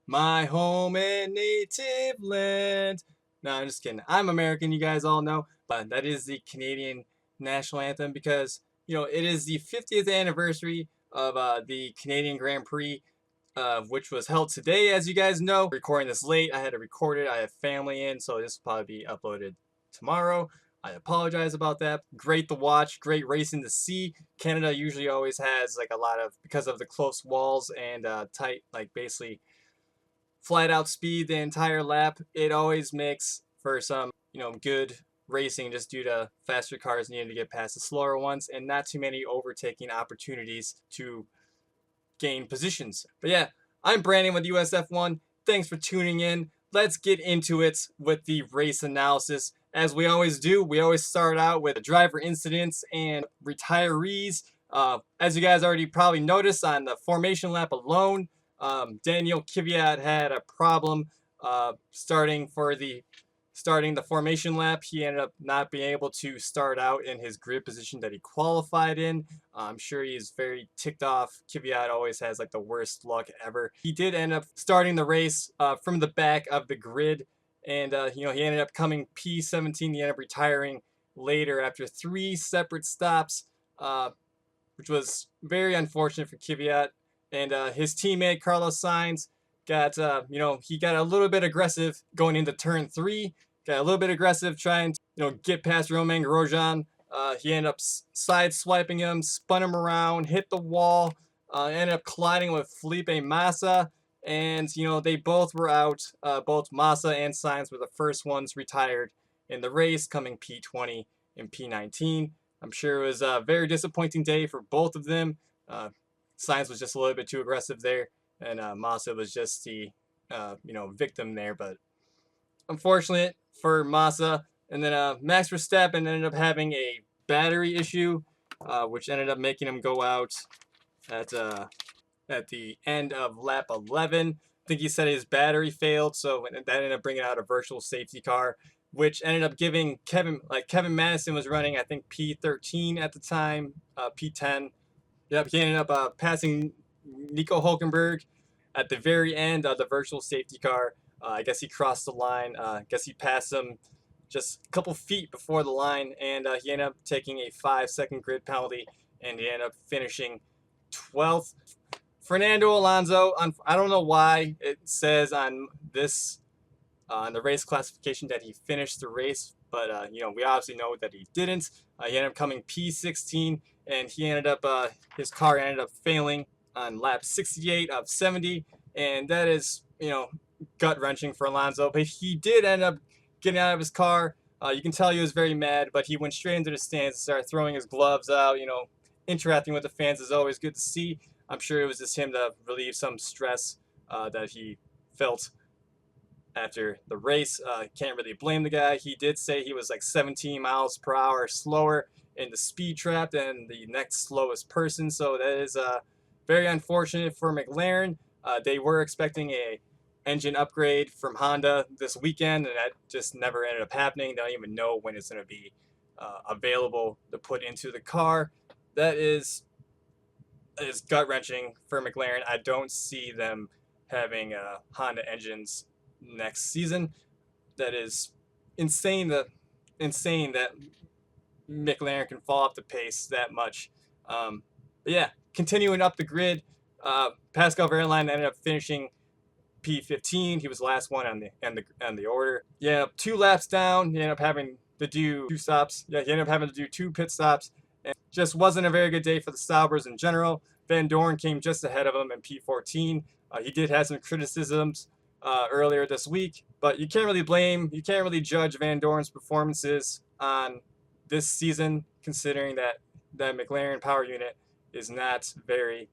my home and native land. No, I'm just kidding. I'm American, you guys all know, but that is the Canadian national anthem because, it is the 50th anniversary of the Canadian Grand Prix, which was held today, as you guys know. Recording this late, I had to record it. I have family in, so this will probably be uploaded tomorrow. I apologize about that. Great to watch, great racing to see. Canada usually always has like a lot of, because of the close walls and tight, like basically flat out speed the entire lap. It always makes for some, good racing just due to faster cars needing to get past the slower ones and not too many overtaking opportunities to gain positions. But yeah, I'm Brandon with USF1. Thanks for tuning in. Let's get into it with the race analysis. As we always do, we always start out with driver incidents and retirees. As you guys already probably noticed on the formation lap alone, Daniel Kvyat had a problem starting the formation lap. He ended up not being able to start out in his grid position that he qualified in. I'm sure he's very ticked off. Kvyat always has like the worst luck ever. He did end up starting the race from the back of the grid, and he ended up coming P17. He ended up retiring later after 3 separate stops, which was very unfortunate for Kvyat. And his teammate Carlo Sainz got, he got a little bit aggressive going into turn 3. Got a little bit aggressive trying to, get past Romain Grosjean. He ended up side swiping him, spun him around, hit the wall, ended up colliding with Felipe Massa. And, they both were out. Both Massa and Sainz were the first ones retired in the race, coming P20 and P19. I'm sure it was a very disappointing day for both of them. Sainz was just a little bit too aggressive there, and Massa was just the, victim there. But unfortunate for Massa. And then Max Verstappen ended up having a battery issue, which ended up making him go out at the end of lap 11. I think he said his battery failed, so that ended up bringing out a virtual safety car, which ended up giving Kevin Madison was running, I think, P13 at the time, P10. Yep, he ended up passing Nico Hulkenberg at the very end of the virtual safety car. I guess he crossed the line. I guess he passed him just a couple feet before the line, and he ended up taking a 5-second grid penalty, and he ended up finishing 12th. Fernando Alonso, I don't know why it says on this, on the race classification that he finished the race, but we obviously know that he didn't. He ended up coming P16, and he ended up, his car ended up failing on lap 68 of 70, and that is, gut-wrenching for Alonso. But he did end up getting out of his car. You can tell he was very mad, but he went straight into the stands and started throwing his gloves out. Interacting with the fans is always good to see. I'm sure it was just him to relieve some stress that he felt after the race. Can't really blame the guy. He did say he was like 17 miles per hour slower in the speed trap than the next slowest person. So that is very unfortunate for McLaren. They were expecting a engine upgrade from Honda this weekend, and that just never ended up happening. They don't even know when it's going to be available to put into the car. That is gut-wrenching for McLaren. I don't see them having Honda engines next season. That is insane that McLaren can fall off the pace that much. But yeah, continuing up the grid, Pascal Wehrlein ended up finishing P15. He was the last one on the order. Yeah, 2 laps down. He ended up having to do 2 stops. Yeah, he ended up having to do 2 pit stops. And just wasn't a very good day for the Saubers in general. Van Dorn came just ahead of him in P14. He did have some criticisms earlier this week, but you can't really judge Van Dorn's performances on this season, considering that McLaren power unit is not very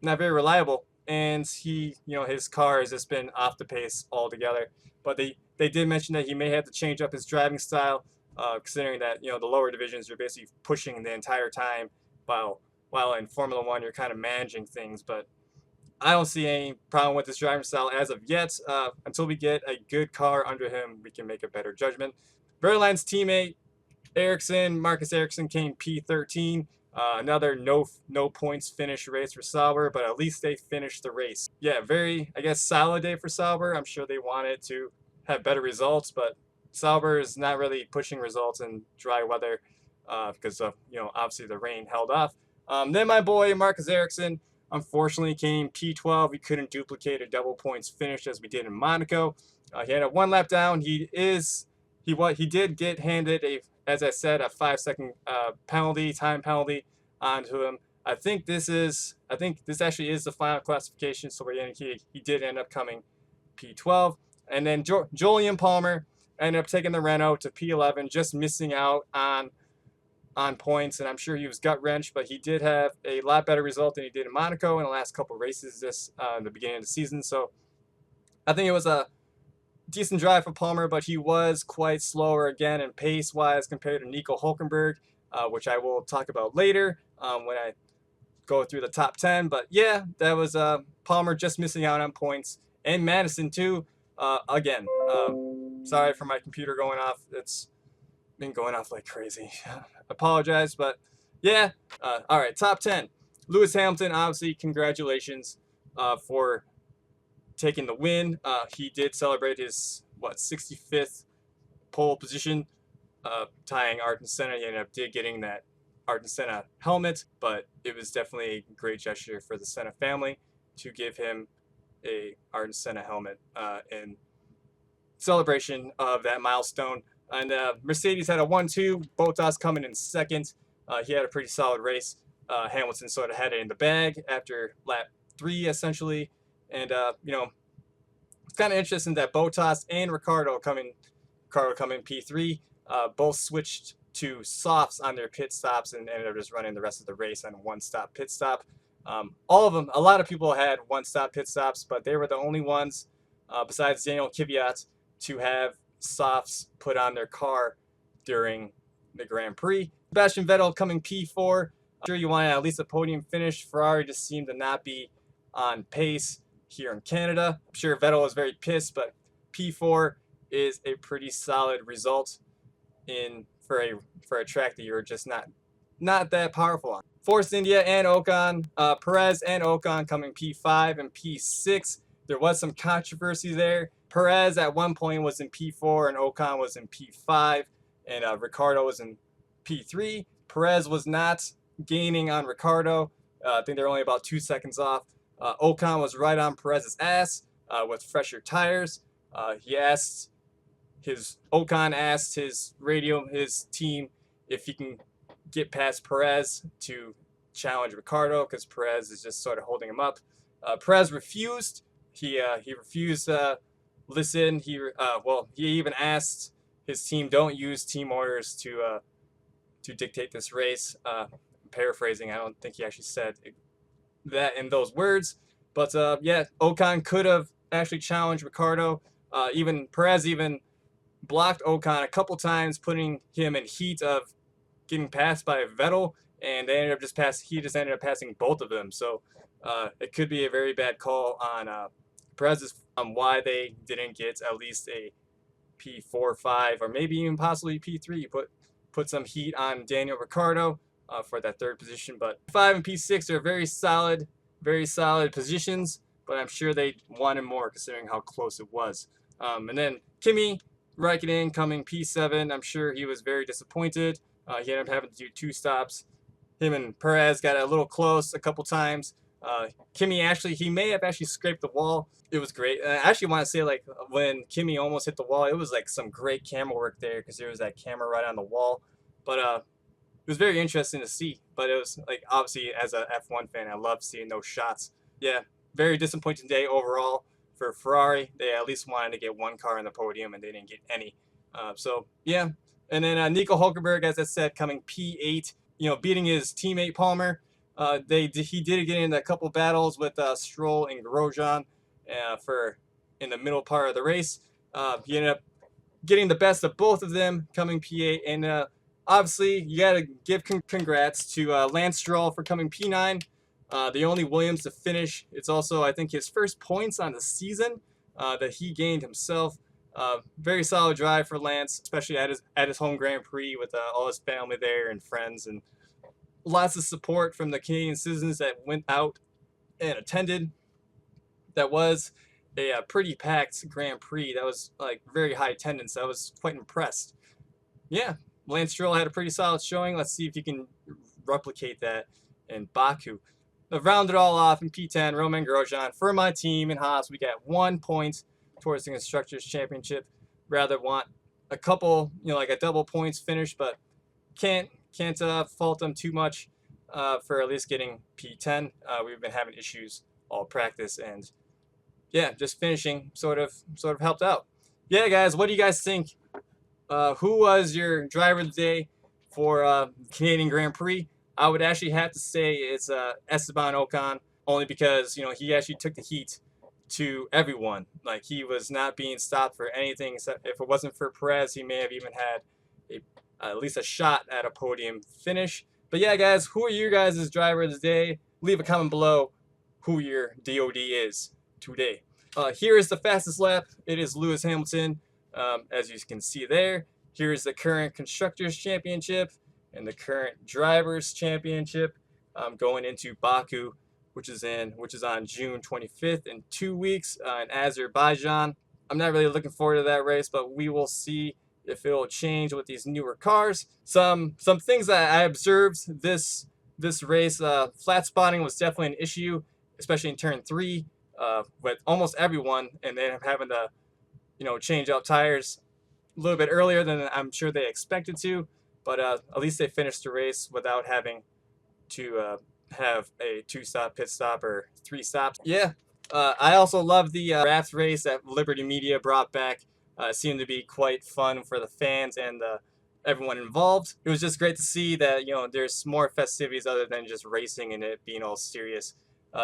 reliable, and his car has just been off the pace altogether. But they did mention that he may have to change up his driving style, considering that the lower divisions you're basically pushing the entire time, while in Formula One you're kind of managing things. But I don't see any problem with his driving style as of yet. Until we get a good car under him, we can make a better judgment. Verlaine's teammate Marcus Ericsson came P13. Another no points finish race for Sauber, but at least they finished the race. Yeah, very, I guess, solid day for Sauber. I'm sure they wanted to have better results, but Sauber is not really pushing results in dry weather because of, obviously the rain held off. Then my boy Marcus Ericsson unfortunately came P12. He couldn't duplicate a double points finish as we did in Monaco. He had a one lap down. He did get handed as I said, a 5 second time penalty onto him. I think this actually is the final classification. So he did end up coming P12, and then Julian Palmer ended up taking the Renault to P11, just missing out on points. And I'm sure he was gut wrenched, but he did have a lot better result than he did in Monaco in the last couple of races in the beginning of the season. So I think it was a decent drive for Palmer, but he was quite slower again in pace-wise compared to Nico Hulkenberg, which I will talk about later when I go through the top 10. But yeah, that was Palmer just missing out on points. And Madison too, again. Sorry for my computer going off. It's been going off like crazy. Apologize, but yeah. All right, top 10. Lewis Hamilton, obviously, congratulations for taking the win. He did celebrate his 65th pole position, tying Ayrton Senna. He ended up getting that Ayrton Senna helmet, but it was definitely a great gesture for the Senna family to give him a Ayrton Senna helmet in celebration of that milestone. And Mercedes had a 1-2. Bottas coming in second. He had a pretty solid race. Hamilton sort of had it in the bag after lap 3, essentially. And, it's kind of interesting that Bottas and Ricardo coming P3, both switched to softs on their pit stops and ended up just running the rest of the race on a one-stop pit stop. All of them, a lot of people had one-stop pit stops, but they were the only ones, besides Daniel Kvyat, to have softs put on their car during the Grand Prix. Sebastian Vettel coming P4. I'm sure you wanted at least a podium finish. Ferrari just seemed to not be on pace here in Canada. I'm sure Vettel was very pissed, but P4 is a pretty solid result for a track that you're just not that powerful on. Force India and Ocon, Perez and Ocon coming P5 and P6. There was some controversy there. Perez at one point was in P4 and Ocon was in P5, and Ricardo was in P3. Perez was not gaining on Ricardo. I think they're only about 2 seconds off. Ocon was right on Perez's ass with fresher tires. Ocon asked his team, if he can get past Perez to challenge Ricardo, because Perez is just sort of holding him up. Perez refused. He refused to listen. He even asked his team, don't use team orders to dictate this race. Paraphrasing, I don't think he actually said that in those words, but Ocon could have actually challenged Ricardo. Perez even blocked Ocon a couple times, putting him in heat of getting passed by Vettel, and he just ended up passing both of them. So it could be a very bad call on Perez's on why they didn't get at least a P4, 5, or maybe even possibly P3. Put some heat on Daniel Ricciardo for that third position. But P5 and P6 are very solid positions, but I'm sure they wanted more considering how close it was. And then Kimi Raikkonen coming P7. I'm sure he was very disappointed. He ended up having to do 2 stops. Him and Perez got a little close a couple times. Kimi he may have actually scraped the wall. It was great. I actually want to say, like, when Kimi almost hit the wall, it was like some great camera work there because there was that camera right on the wall. But it was very interesting to see. But it was like, obviously, as a F1 fan, I love seeing those shots. Yeah, very disappointing day overall for Ferrari. They at least wanted to get one car on the podium, and they didn't get any. And then Nico Hulkenberg, as I said, coming P8. Beating his teammate Palmer. He did get in a couple battles with Stroll and Grosjean in the middle part of the race. He ended up getting the best of both of them, coming P8. And obviously, you got to give congrats to Lance Stroll for coming P9. The only Williams to finish. It's also, I think, his first points on the season that he gained himself. Very solid drive for Lance, especially at his home Grand Prix with all his family there and friends, and lots of support from the Canadian citizens that went out and attended. That was a pretty packed Grand Prix. That was like very high attendance. I was quite impressed. Yeah, Lance Stroll had a pretty solid showing. Let's see if he can replicate that in Baku. I've rounded it all off in P10, Romain Grosjean. For my team in Haas, we got 1 point towards the Constructors' Championship. Rather want a couple, like a double points finish, but can't fault them too much for at least getting P10. We've been having issues all practice, and yeah, just finishing sort of helped out. Yeah, guys, what do you guys think? Who was your driver of the day for Canadian Grand Prix? I would actually have to say it's Esteban Ocon, only because he actually took the heat to everyone. Like, he was not being stopped for anything. Except if it wasn't for Perez, he may have even had at least a shot at a podium finish. But yeah, guys, who are your guys' driver of the day? Leave a comment below who your DOD is today. Here is the fastest lap. It is Lewis Hamilton. As you can see there, here's the current Constructors' Championship and the current Drivers' Championship going into Baku, which is on June 25th in 2 weeks in Azerbaijan. I'm not really looking forward to that race, but we will see if it will change with these newer cars. Some things that I observed this race, flat spotting was definitely an issue, especially in turn 3 with almost everyone, and then having to change out tires a little bit earlier than I'm sure they expected to, but at least they finished the race without having to have a 2-stop pit stop or 3 stops. Yeah, I also love the draft race that Liberty Media brought back. It seemed to be quite fun for the fans and everyone involved. It was just great to see that there's more festivities other than just racing and it being all serious.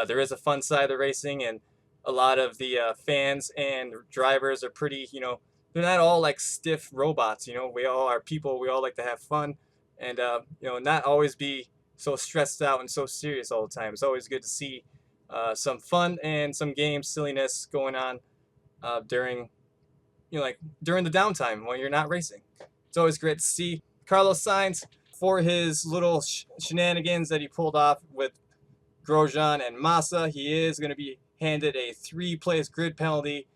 There is a fun side of the racing, and a lot of the fans and drivers are pretty, they're not all like stiff robots. We all are people. We all like to have fun, and not always be so stressed out and so serious all the time. It's always good to see some fun and some game silliness going on during during the downtime when you're not racing. It's always great to see. Carlos Sainz, for his little shenanigans that he pulled off with Grosjean and Massa, he is going to be handed a 3-place grid penalty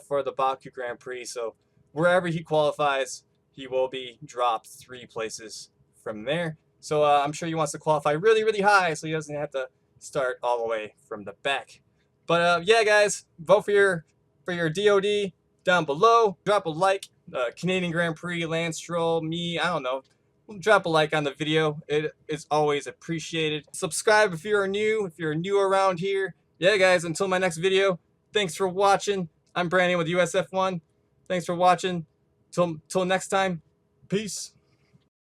for the Baku Grand Prix. So wherever he qualifies, he will be dropped 3 places from there. So I'm sure he wants to qualify really, really high so he doesn't have to start all the way from the back. But yeah, guys, vote for your DOD down below. Drop a like. Canadian Grand Prix, Lance Stroll, me, I don't know. Drop a like on the video. It is always appreciated. Subscribe if you're new around here. Yeah, guys, until my next video, thanks for watching. I'm Brandon with USF1. Thanks for watching. Till next time, peace.